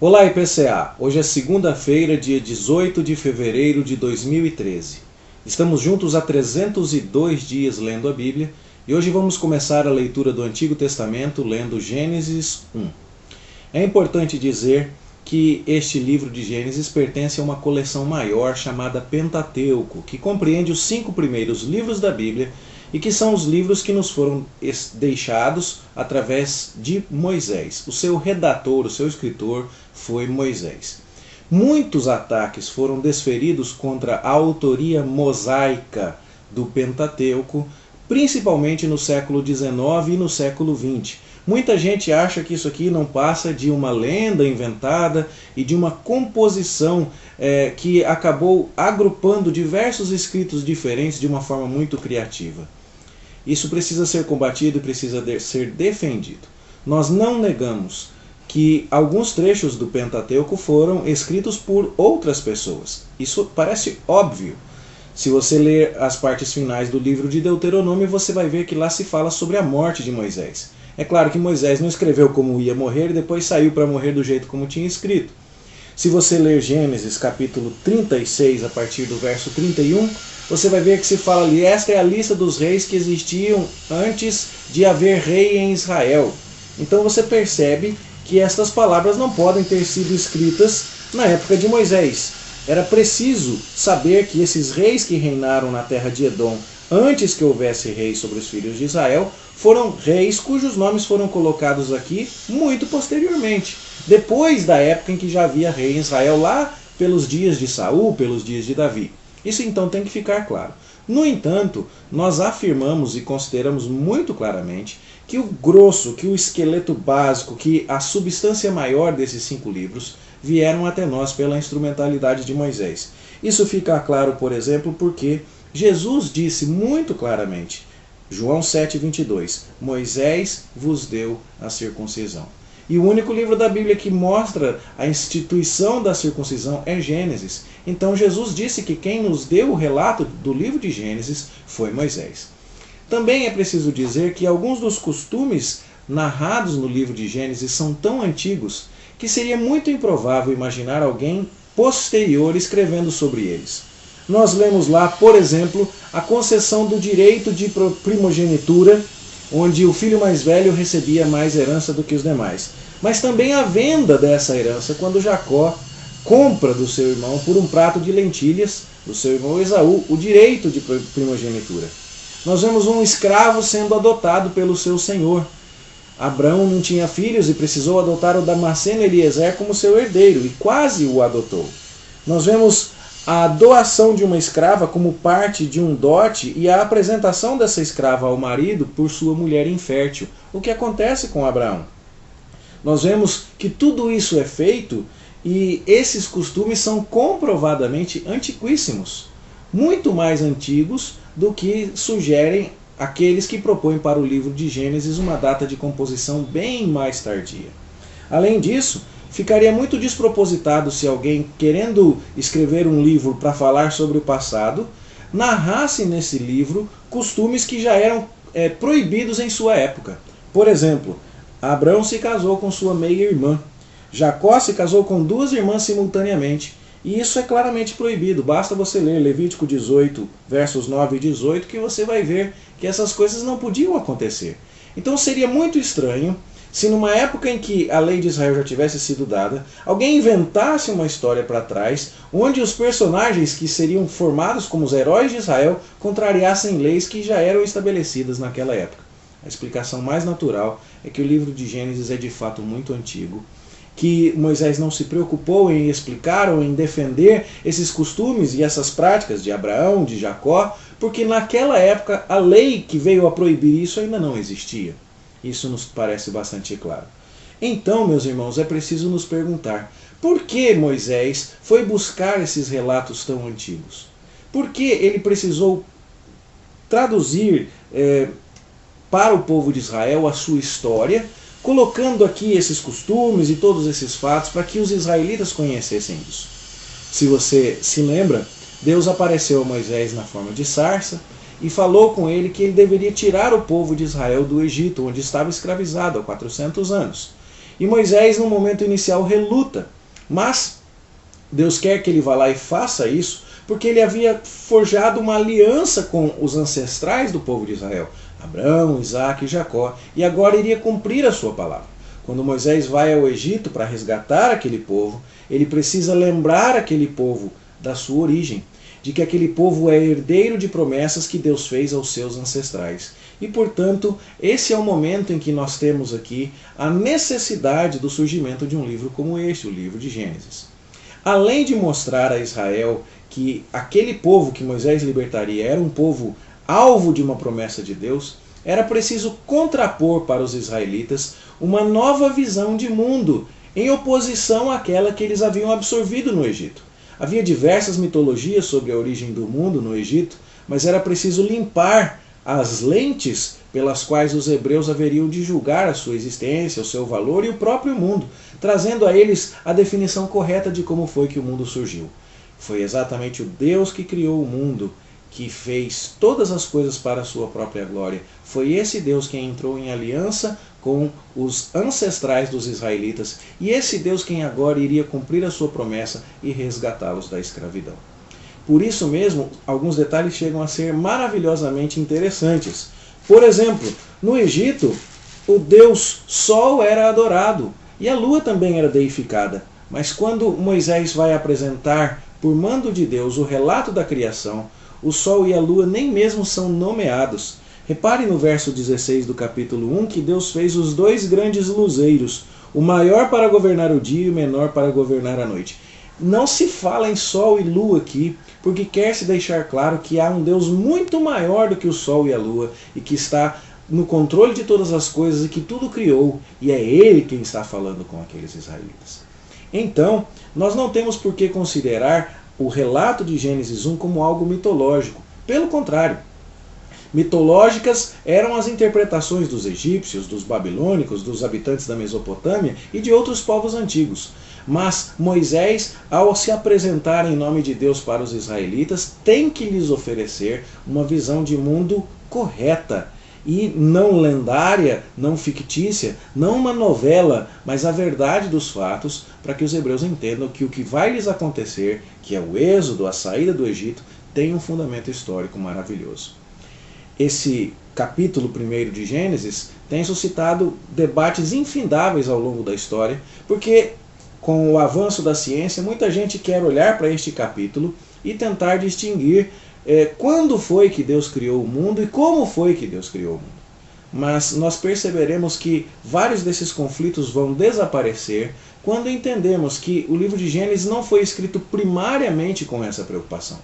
Olá, IPCA! Hoje é segunda-feira, dia 18 de fevereiro de 2013. Estamos juntos há 302 dias lendo a Bíblia e hoje vamos começar a leitura do Antigo Testamento lendo Gênesis 1. É importante dizer que este livro de Gênesis pertence a uma coleção maior chamada Pentateuco, que compreende os 5 primeiros livros da Bíblia e que são os livros que nos foram deixados através de Moisés. O seu redator, o seu escritor foi Moisés. Muitos ataques foram desferidos contra a autoria mosaica do Pentateuco, principalmente no século XIX e no século XX. Muita gente acha que isso aqui não passa de uma lenda inventada e de uma composição que acabou agrupando diversos escritos diferentes de uma forma muito criativa. Isso precisa ser combatido e precisa ser defendido. Nós não negamos que alguns trechos do Pentateuco foram escritos por outras pessoas. Isso parece óbvio. Se você ler as partes finais do livro de Deuteronômio, você vai ver que lá se fala sobre a morte de Moisés. É claro que Moisés não escreveu como ia morrer e depois saiu para morrer do jeito como tinha escrito. Se você ler Gênesis capítulo 36, a partir do verso 31, você vai ver que se fala ali, esta é a lista dos reis que existiam antes de haver rei em Israel. Então você percebe que estas palavras não podem ter sido escritas na época de Moisés. Era preciso saber que esses reis que reinaram na terra de Edom, antes que houvesse reis sobre os filhos de Israel, foram reis cujos nomes foram colocados aqui muito posteriormente, depois da época em que já havia rei em Israel, lá pelos dias de Saul, pelos dias de Davi. Isso então tem que ficar claro. No entanto, nós afirmamos e consideramos muito claramente que o grosso, que o esqueleto básico, que a substância maior desses 5 livros vieram até nós pela instrumentalidade de Moisés. Isso fica claro, por exemplo, porque Jesus disse muito claramente, João 7,22, Moisés vos deu a circuncisão. E o único livro da Bíblia que mostra a instituição da circuncisão é Gênesis. Então Jesus disse que quem nos deu o relato do livro de Gênesis foi Moisés. Também é preciso dizer que alguns dos costumes narrados no livro de Gênesis são tão antigos que seria muito improvável imaginar alguém posterior escrevendo sobre eles. Nós lemos lá, por exemplo, a concessão do direito de primogenitura, onde o filho mais velho recebia mais herança do que os demais. Mas também a venda dessa herança, quando Jacó compra do seu irmão por um prato de lentilhas, do seu irmão Esaú, o direito de primogenitura. Nós vemos um escravo sendo adotado pelo seu senhor. Abraão não tinha filhos e precisou adotar o Damasceno Eliezer como seu herdeiro, e quase o adotou. Nós vemos a doação de uma escrava como parte de um dote e a apresentação dessa escrava ao marido por sua mulher infértil, o que acontece com Abraão. Nós vemos que tudo isso é feito e esses costumes são comprovadamente antiquíssimos, muito mais antigos do que sugerem aqueles que propõem para o livro de Gênesis uma data de composição bem mais tardia. Além disso, ficaria muito despropositado se alguém, querendo escrever um livro para falar sobre o passado, narrasse nesse livro costumes que já eram proibidos em sua época. Por exemplo, Abraão se casou com sua meia-irmã. Jacó se casou com 2 irmãs simultaneamente. E isso é claramente proibido. Basta você ler Levítico 18, versos 9 e 18, que você vai ver que essas coisas não podiam acontecer. Então seria muito estranho se numa época em que a lei de Israel já tivesse sido dada, alguém inventasse uma história para trás, onde os personagens que seriam formados como os heróis de Israel contrariassem leis que já eram estabelecidas naquela época. A explicação mais natural é que o livro de Gênesis é de fato muito antigo, que Moisés não se preocupou em explicar ou em defender esses costumes e essas práticas de Abraão, de Jacó, porque naquela época a lei que veio a proibir isso ainda não existia. Isso nos parece bastante claro. Então, meus irmãos, é preciso nos perguntar, por que Moisés foi buscar esses relatos tão antigos? Por que ele precisou traduzir para o povo de Israel a sua história, colocando aqui esses costumes e todos esses fatos para que os israelitas conhecessem isso? Se você se lembra, Deus apareceu a Moisés na forma de sarça e falou com ele que ele deveria tirar o povo de Israel do Egito, onde estava escravizado há 400 anos. E Moisés, no momento inicial, reluta. Mas Deus quer que ele vá lá e faça isso, porque ele havia forjado uma aliança com os ancestrais do povo de Israel, Abraão, Isaque e Jacó, e agora iria cumprir a sua palavra. Quando Moisés vai ao Egito para resgatar aquele povo, ele precisa lembrar aquele povo da sua origem, de que aquele povo é herdeiro de promessas que Deus fez aos seus ancestrais. E, portanto, esse é o momento em que nós temos aqui a necessidade do surgimento de um livro como este, o livro de Gênesis. Além de mostrar a Israel que aquele povo que Moisés libertaria era um povo alvo de uma promessa de Deus, era preciso contrapor para os israelitas uma nova visão de mundo, em oposição àquela que eles haviam absorvido no Egito. Havia diversas mitologias sobre a origem do mundo no Egito, mas era preciso limpar as lentes pelas quais os hebreus haveriam de julgar a sua existência, o seu valor e o próprio mundo, trazendo a eles a definição correta de como foi que o mundo surgiu. Foi exatamente o Deus que criou o mundo, que fez todas as coisas para a sua própria glória. Foi esse Deus quem entrou em aliança com os ancestrais dos israelitas, e esse Deus quem agora iria cumprir a sua promessa e resgatá-los da escravidão. Por isso mesmo, alguns detalhes chegam a ser maravilhosamente interessantes. Por exemplo, no Egito, o Deus Sol era adorado e a lua também era deificada. Mas quando Moisés vai apresentar, por mando de Deus, o relato da criação, o Sol e a lua nem mesmo são nomeados. Repare no verso 16 do capítulo 1 que Deus fez os dois grandes luzeiros, o maior para governar o dia e o menor para governar a noite. Não se fala em Sol e Lua aqui, porque quer se deixar claro que há um Deus muito maior do que o Sol e a Lua, e que está no controle de todas as coisas e que tudo criou, e é Ele quem está falando com aqueles israelitas. Então, nós não temos por que considerar o relato de Gênesis 1 como algo mitológico. Pelo contrário, mitológicas eram as interpretações dos egípcios, dos babilônicos, dos habitantes da Mesopotâmia e de outros povos antigos. Mas Moisés, ao se apresentar em nome de Deus para os israelitas, tem que lhes oferecer uma visão de mundo correta, e não lendária, não fictícia, não uma novela, mas a verdade dos fatos, para que os hebreus entendam que o que vai lhes acontecer, que é o êxodo, a saída do Egito, tem um fundamento histórico maravilhoso. Esse capítulo 1 de Gênesis tem suscitado debates infindáveis ao longo da história, porque com o avanço da ciência, muita gente quer olhar para este capítulo e tentar distinguir quando foi que Deus criou o mundo e como foi que Deus criou o mundo. Mas nós perceberemos que vários desses conflitos vão desaparecer quando entendemos que o livro de Gênesis não foi escrito primariamente com essa preocupação.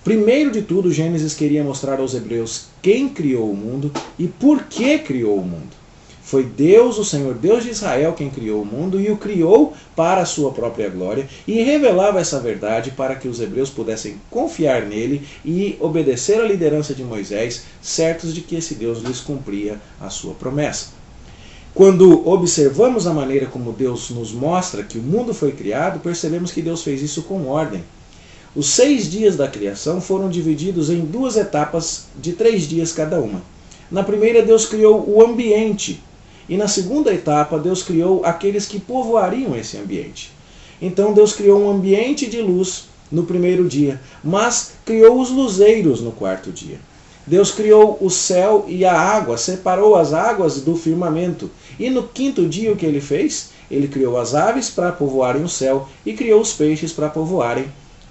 Primeiro de tudo, Gênesis queria mostrar aos hebreus quem criou o mundo e por que criou o mundo. Foi Deus, o Senhor Deus de Israel, quem criou o mundo e o criou para a sua própria glória, e revelava essa verdade para que os hebreus pudessem confiar nele e obedecer à liderança de Moisés, certos de que esse Deus lhes cumpria a sua promessa. Quando observamos a maneira como Deus nos mostra que o mundo foi criado, percebemos que Deus fez isso com ordem. Os 6 dias da criação foram divididos em 2 etapas de 3 dias cada uma. Na primeira, Deus criou o ambiente. E na segunda etapa, Deus criou aqueles que povoariam esse ambiente. Então Deus criou um ambiente de luz no primeiro dia, mas criou os luzeiros no 4º dia. Deus criou o céu e a água, separou as águas do firmamento. E no 5º dia o que ele fez? Ele criou as aves para povoarem o céu e criou os peixes para povoarem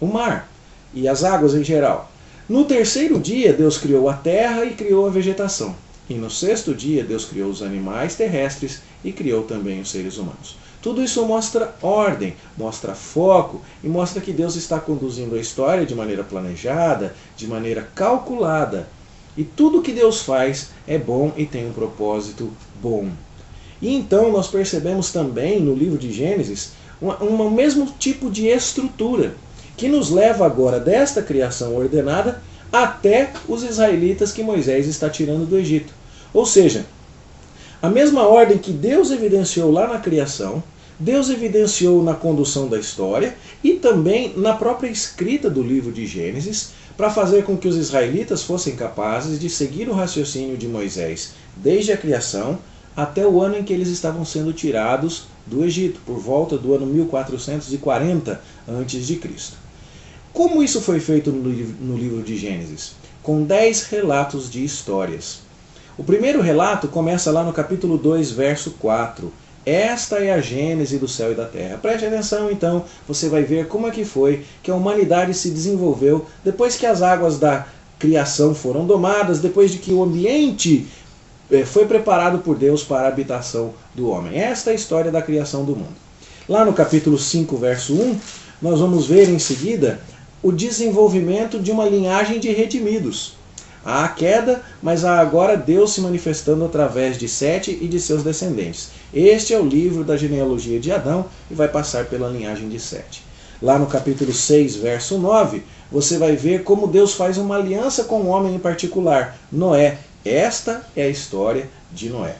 o mar e as águas em geral. No 3º dia, Deus criou a terra e criou a vegetação. E no 6º dia, Deus criou os animais terrestres e criou também os seres humanos. Tudo isso mostra ordem, mostra foco e mostra que Deus está conduzindo a história de maneira planejada, de maneira calculada. E tudo que Deus faz é bom e tem um propósito bom. E então nós percebemos também no livro de Gênesis um mesmo tipo de estrutura que nos leva agora desta criação ordenada até os israelitas que Moisés está tirando do Egito. Ou seja, a mesma ordem que Deus evidenciou lá na criação, Deus evidenciou na condução da história e também na própria escrita do livro de Gênesis, para fazer com que os israelitas fossem capazes de seguir o raciocínio de Moisés desde a criação até o ano em que eles estavam sendo tirados do Egito, por volta do ano 1440 a.C. Como isso foi feito no livro de Gênesis? Com 10 relatos de histórias. O primeiro relato começa lá no capítulo 2, verso 4. Esta é a gênese do céu e da terra. Preste atenção então, você vai ver como é que foi que a humanidade se desenvolveu depois que as águas da criação foram domadas, depois de que o ambiente foi preparado por Deus para a habitação do homem. Esta é a história da criação do mundo. Lá no capítulo 5, verso 1, nós vamos ver em seguida o desenvolvimento de uma linhagem de redimidos. Há a queda, mas há agora Deus se manifestando através de Sete e de seus descendentes. Este é o livro da genealogia de Adão e vai passar pela linhagem de Sete. Lá no capítulo 6, verso 9, você vai ver como Deus faz uma aliança com um homem em particular, Noé. Esta é a história de Noé.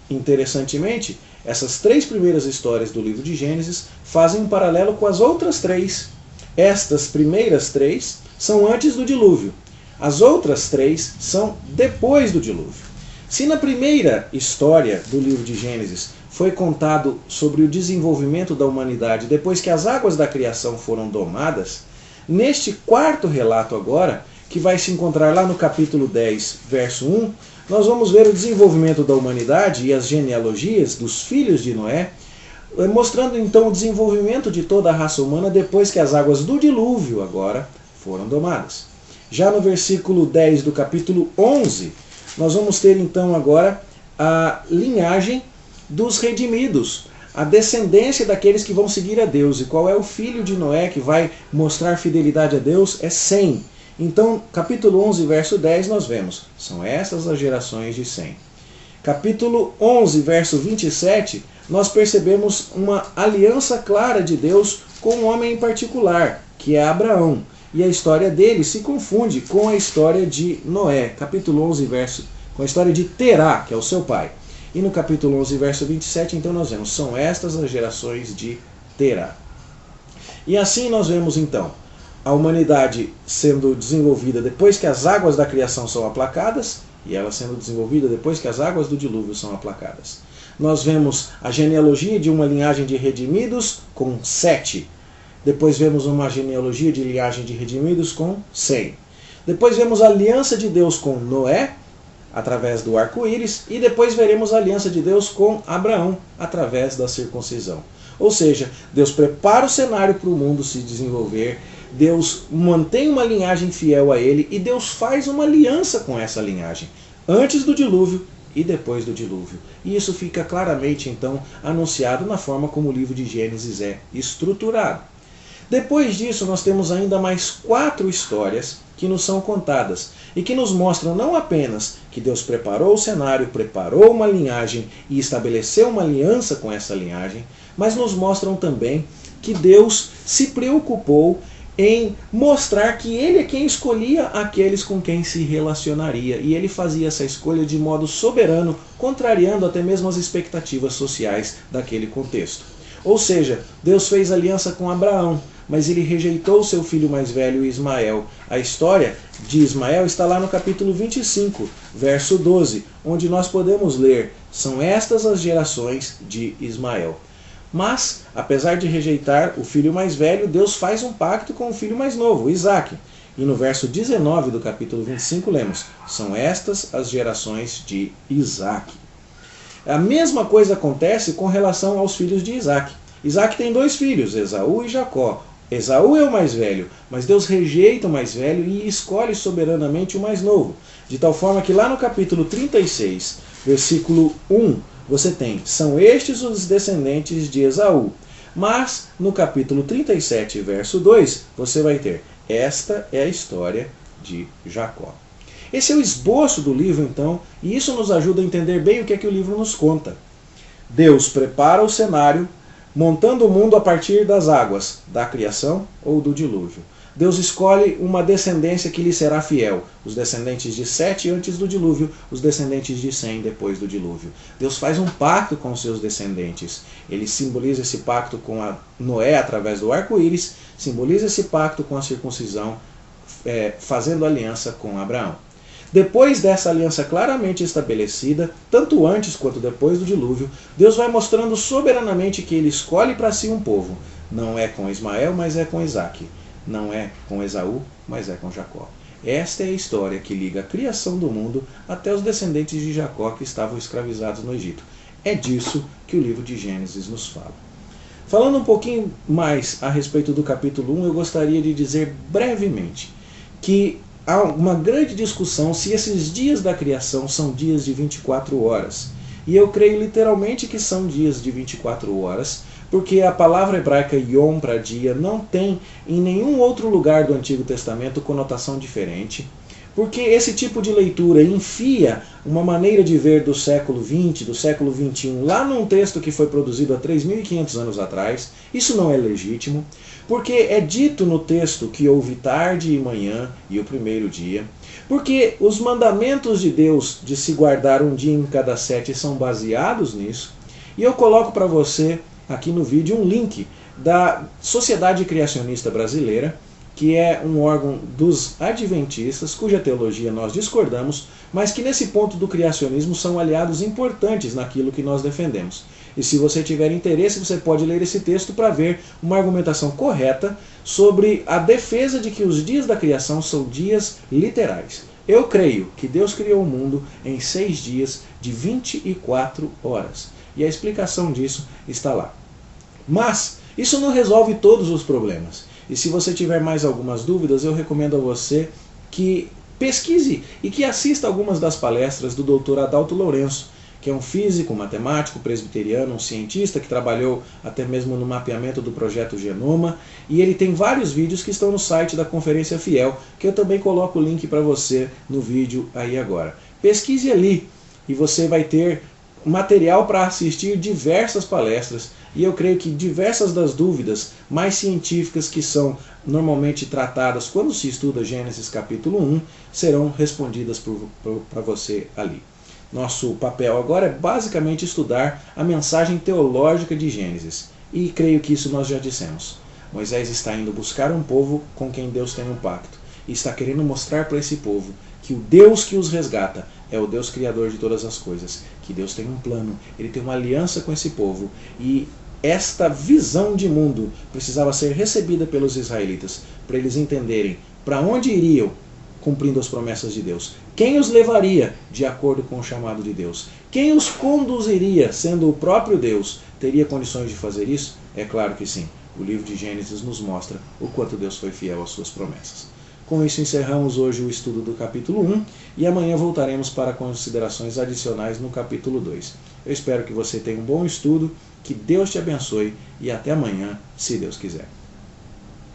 Interessantemente, essas 3 primeiras histórias do livro de Gênesis fazem um paralelo com as outras 3. Estas primeiras 3 são antes do dilúvio. As outras 3 são depois do dilúvio. Se na primeira história do livro de Gênesis foi contado sobre o desenvolvimento da humanidade depois que as águas da criação foram domadas, neste quarto relato agora, que vai se encontrar lá no capítulo 10, verso 1, nós vamos ver o desenvolvimento da humanidade e as genealogias dos filhos de Noé, mostrando então o desenvolvimento de toda a raça humana depois que as águas do dilúvio agora foram domadas. Já no versículo 10 do capítulo 11, nós vamos ter então agora a linhagem dos redimidos, a descendência daqueles que vão seguir a Deus. E qual é o filho de Noé que vai mostrar fidelidade a Deus? É Sem. Então, capítulo 11, verso 10, nós vemos, são essas as gerações de Sem. Capítulo 11, verso 27, nós percebemos uma aliança clara de Deus com um homem em particular, que é Abraão. E a história dele se confunde com a história de Noé. Capítulo 11, verso, com a história de Terá, que é o seu pai. E no capítulo 11, verso 27, então nós vemos, são estas as gerações de Terá. E assim nós vemos então a humanidade sendo desenvolvida depois que as águas da criação são aplacadas, e ela sendo desenvolvida depois que as águas do dilúvio são aplacadas. Nós vemos a genealogia de uma linhagem de redimidos com Sete. Depois vemos uma genealogia de linhagem de redimidos com Sem. Depois vemos a aliança de Deus com Noé, através do arco-íris, e depois veremos a aliança de Deus com Abraão, através da circuncisão. Ou seja, Deus prepara o cenário para o mundo se desenvolver, Deus mantém uma linhagem fiel a ele e Deus faz uma aliança com essa linhagem, antes do dilúvio e depois do dilúvio. E isso fica claramente, então, anunciado na forma como o livro de Gênesis é estruturado. Depois disso, nós temos ainda mais 4 histórias que nos são contadas e que nos mostram não apenas que Deus preparou o cenário, preparou uma linhagem e estabeleceu uma aliança com essa linhagem, mas nos mostram também que Deus se preocupou em mostrar que Ele é quem escolhia aqueles com quem se relacionaria. E Ele fazia essa escolha de modo soberano, contrariando até mesmo as expectativas sociais daquele contexto. Ou seja, Deus fez aliança com Abraão, mas ele rejeitou seu filho mais velho, Ismael. A história de Ismael está lá no capítulo 25, verso 12, onde nós podemos ler, são estas as gerações de Ismael. Mas, apesar de rejeitar o filho mais velho, Deus faz um pacto com o filho mais novo, Isaque. E no verso 19 do capítulo 25 lemos, são estas as gerações de Isaque. A mesma coisa acontece com relação aos filhos de Isaque. Isaque tem 2 filhos, Esaú e Jacó. Esaú é o mais velho, mas Deus rejeita o mais velho e escolhe soberanamente o mais novo. De tal forma que lá no capítulo 36, versículo 1, você tem, são estes os descendentes de Esaú. Mas no capítulo 37, verso 2, você vai ter, esta é a história de Jacó. Esse é o esboço do livro, então, e isso nos ajuda a entender bem o que é que o livro nos conta. Deus prepara o cenário, montando o mundo a partir das águas, da criação ou do dilúvio. Deus escolhe uma descendência que lhe será fiel. Os descendentes de Sete antes do dilúvio, os descendentes de Sem depois do dilúvio. Deus faz um pacto com os seus descendentes. Ele simboliza esse pacto com Noé através do arco-íris, simboliza esse pacto com a circuncisão, fazendo aliança com Abraão. Depois dessa aliança claramente estabelecida, tanto antes quanto depois do dilúvio, Deus vai mostrando soberanamente que ele escolhe para si um povo. Não é com Ismael, mas é com Isaque. Não é com Esaú, mas é com Jacó. Esta é a história que liga a criação do mundo até os descendentes de Jacó que estavam escravizados no Egito. É disso que o livro de Gênesis nos fala. Falando um pouquinho mais a respeito do capítulo 1, eu gostaria de dizer brevemente que há uma grande discussão se esses dias da criação são dias de 24 horas. E eu creio literalmente que são dias de 24 horas, porque a palavra hebraica yom para dia não tem em nenhum outro lugar do Antigo Testamento conotação diferente, porque esse tipo de leitura enfia uma maneira de ver do século XX, do século XXI, lá num texto que foi produzido há 3.500 anos atrás. Isso não é legítimo, porque é dito no texto que houve tarde e manhã e o primeiro dia, porque os mandamentos de Deus de se guardar um dia em cada 7 são baseados nisso, e eu coloco para você aqui no vídeo um link da Sociedade Criacionista Brasileira, que é um órgão dos adventistas, cuja teologia nós discordamos, mas que nesse ponto do criacionismo são aliados importantes naquilo que nós defendemos. E se você tiver interesse, você pode ler esse texto para ver uma argumentação correta sobre a defesa de que os dias da criação são dias literais. Eu creio que Deus criou o mundo em 6 dias de 24 horas. E a explicação disso está lá. Mas isso não resolve todos os problemas. E se você tiver mais algumas dúvidas, eu recomendo a você que pesquise e que assista algumas das palestras do Dr. Adalto Lourenço, que é um físico, matemático, presbiteriano, um cientista que trabalhou até mesmo no mapeamento do projeto Genoma, e ele tem vários vídeos que estão no site da Conferência Fiel, que eu também coloco o link para você no vídeo aí agora. Pesquise ali e você vai ter material para assistir diversas palestras, e eu creio que diversas das dúvidas mais científicas que são normalmente tratadas quando se estuda Gênesis capítulo 1 serão respondidas para você ali. Nosso papel agora é basicamente estudar a mensagem teológica de Gênesis, e creio que isso nós já dissemos. Moisés está indo buscar um povo com quem Deus tem um pacto, e está querendo mostrar para esse povo que o Deus que os resgata é o Deus criador de todas as coisas, que Deus tem um plano, ele tem uma aliança com esse povo, e esta visão de mundo precisava ser recebida pelos israelitas, para eles entenderem para onde iriam cumprindo as promessas de Deus. Quem os levaria de acordo com o chamado de Deus? Quem os conduziria, sendo o próprio Deus? Teria condições de fazer isso? É claro que sim. O livro de Gênesis nos mostra o quanto Deus foi fiel às suas promessas. Com isso encerramos hoje o estudo do capítulo 1 e amanhã voltaremos para considerações adicionais no capítulo 2. Eu espero que você tenha um bom estudo, que Deus te abençoe e até amanhã, se Deus quiser.